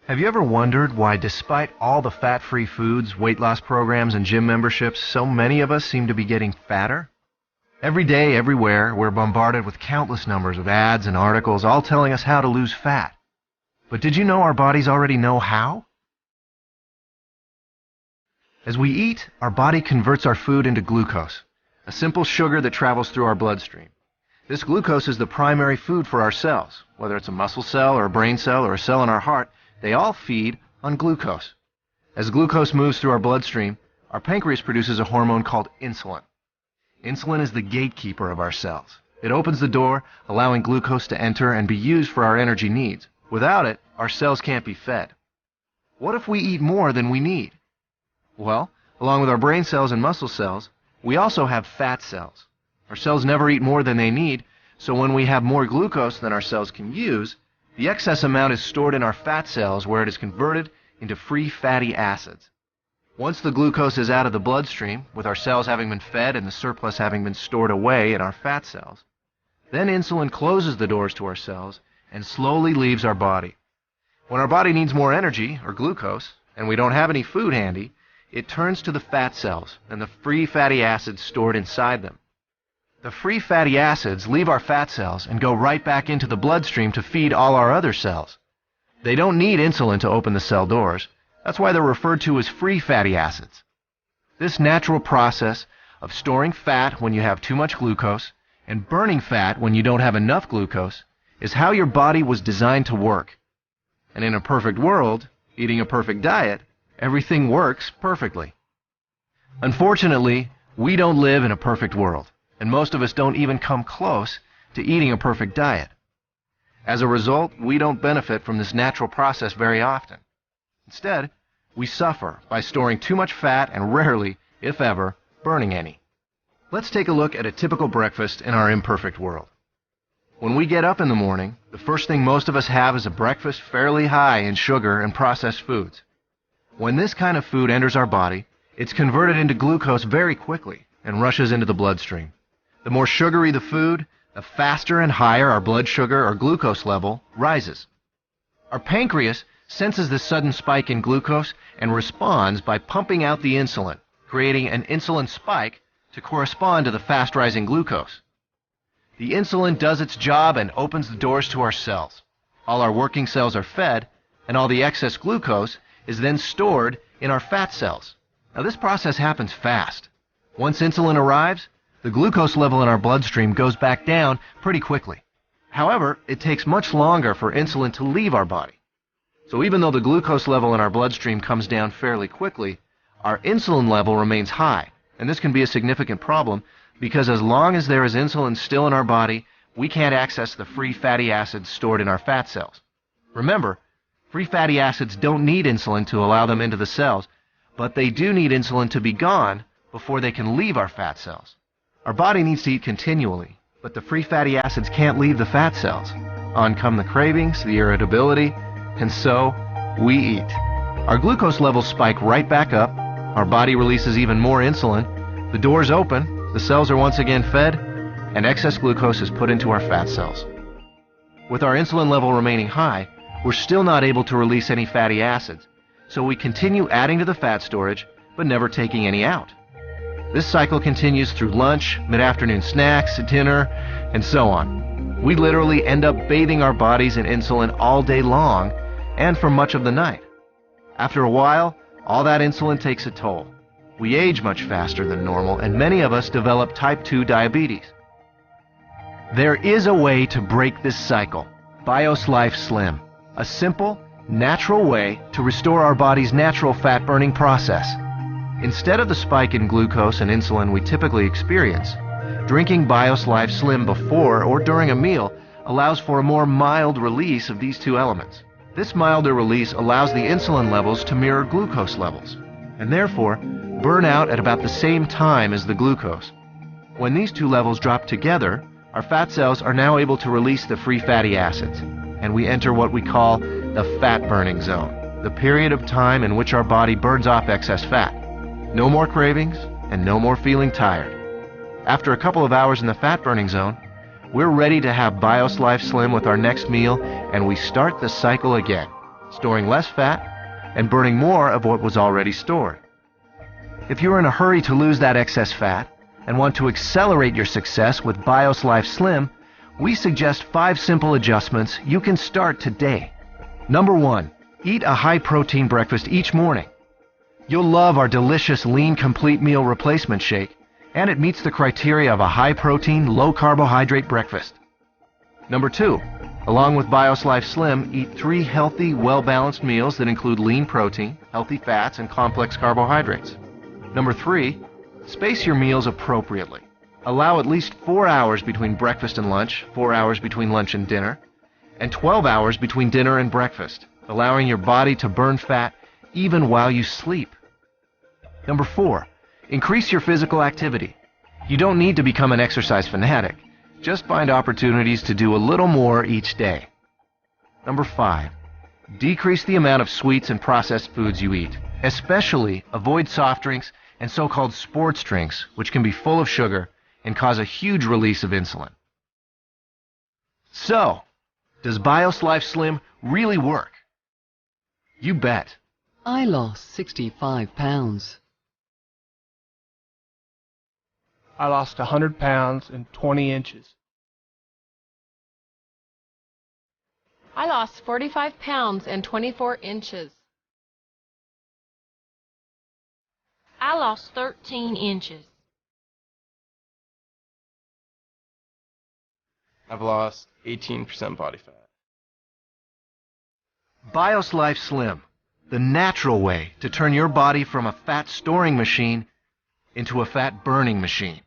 Have you ever wondered why, despite all the fat-free foods, weight loss programs, and gym memberships, so many of us seem to be getting fatter? Every day, everywhere, we're bombarded with countless numbers of ads and articles all telling us how to lose fat. But did you know our bodies already know how? As we eat, our body converts our food into glucose, a simple sugar that travels through our bloodstream. This glucose is the primary food for our cells. Whether it's a muscle cell or a brain cell or a cell in our heart, they all feed on glucose. As glucose moves through our bloodstream, our pancreas produces a hormone called insulin. Insulin is the gatekeeper of our cells. It opens the door, allowing glucose to enter and be used for our energy needs. Without it, our cells can't be fed. What if we eat more than we need? Well, along with our brain cells and muscle cells, we also have fat cells. Our cells never eat more than they need, so when we have more glucose than our cells can use, the excess amount is stored in our fat cells where it is converted into free fatty acids. Once the glucose is out of the bloodstream, with our cells having been fed and the surplus having been stored away in our fat cells, then insulin closes the doors to our cells and slowly leaves our body. When our body needs more energy, or glucose, and we don't have any food handy, it turns to the fat cells and the free fatty acids stored inside them. The free fatty acids leave our fat cells and go right back into the bloodstream to feed all our other cells. They don't need insulin to open the cell doors. That's why they're referred to as free fatty acids. This natural process of storing fat when you have too much glucose and burning fat when you don't have enough glucose is how your body was designed to work. And in a perfect world, eating a perfect diet, everything works perfectly. Unfortunately, we don't live in a perfect world, and most of us don't even come close to eating a perfect diet. As a result, we don't benefit from this natural process very often. Instead, we suffer by storing too much fat and rarely, if ever, burning any. Let's take a look at a typical breakfast in our imperfect world. When we get up in the morning, the first thing most of us have is a breakfast fairly high in sugar and processed foods. When this kind of food enters our body, it's converted into glucose very quickly and rushes into the bloodstream. The more sugary the food, the faster and higher our blood sugar or glucose level rises. Our pancreas senses this sudden spike in glucose and responds by pumping out the insulin, creating an insulin spike to correspond to the fast-rising glucose. The insulin does its job and opens the doors to our cells. All our working cells are fed, and all the excess glucose is then stored in our fat cells. Now, this process happens fast. Once insulin arrives, the glucose level in our bloodstream goes back down pretty quickly. However, it takes much longer for insulin to leave our body. So even though the glucose level in our bloodstream comes down fairly quickly, our insulin level remains high. And this can be a significant problem because as long as there is insulin still in our body, we can't access the free fatty acids stored in our fat cells. Remember, free fatty acids don't need insulin to allow them into the cells, but they do need insulin to be gone before they can leave our fat cells. Our body needs to eat continually, but the free fatty acids can't leave the fat cells. On come the cravings, the irritability, and so we eat. Our glucose levels spike right back up, our body releases even more insulin, the doors open, the cells are once again fed, and excess glucose is put into our fat cells. With our insulin level remaining high, we're still not able to release any fatty acids, so we continue adding to the fat storage, but never taking any out. This cycle continues through lunch, mid-afternoon snacks, dinner, and so on. We literally end up bathing our bodies in insulin all day long and for much of the night. After a while, all that insulin takes a toll. We age much faster than normal, and many of us develop type 2 diabetes. There is a way to break this cycle. BIOS Life Slim, a simple, natural way to restore our body's natural fat-burning process. Instead of the spike in glucose and insulin we typically experience, drinking BIOS Life Slim before or during a meal allows for a more mild release of these two elements. This milder release allows the insulin levels to mirror glucose levels, and therefore burn out at about the same time as the glucose. When these two levels drop together, our fat cells are now able to release the free fatty acids, and we enter what we call the fat-burning zone, the period of time in which our body burns off excess fat. No more cravings, and no more feeling tired. After a couple of hours in the fat-burning zone, we're ready to have BIOS Life Slim with our next meal, and we start the cycle again. storing less fat and burning more of what was already stored. If you're in a hurry to lose that excess fat and want to accelerate your success with BIOS Life Slim, we suggest 5 simple adjustments you can start today. Number 1, eat a high-protein breakfast each morning. You'll love our delicious Lean Complete Meal Replacement Shake, and it meets the criteria of a high-protein, low-carbohydrate breakfast. Number 2, along with BIOS Life Slim, eat 3 healthy, well-balanced meals that include lean protein, healthy fats, and complex carbohydrates. Number 3, space your meals appropriately. Allow at least 4 hours between breakfast and lunch, 4 hours between lunch and dinner, and 12 hours between dinner and breakfast, allowing your body to burn fat even while you sleep. Number 4, increase your physical activity. You don't need to become an exercise fanatic. Just find opportunities to do a little more each day. Number 5, decrease the amount of sweets and processed foods you eat. Especially avoid soft drinks and so-called sports drinks, which can be full of sugar and cause a huge release of insulin. So, does BIOS Life Slim really work? You bet. I lost 65 pounds. I lost 100 pounds and 20 inches. I lost 45 pounds and 24 inches. I lost 13 inches. I've lost 18% body fat. BIOS Life Slim, the natural way to turn your body from a fat storing machine into a fat burning machine.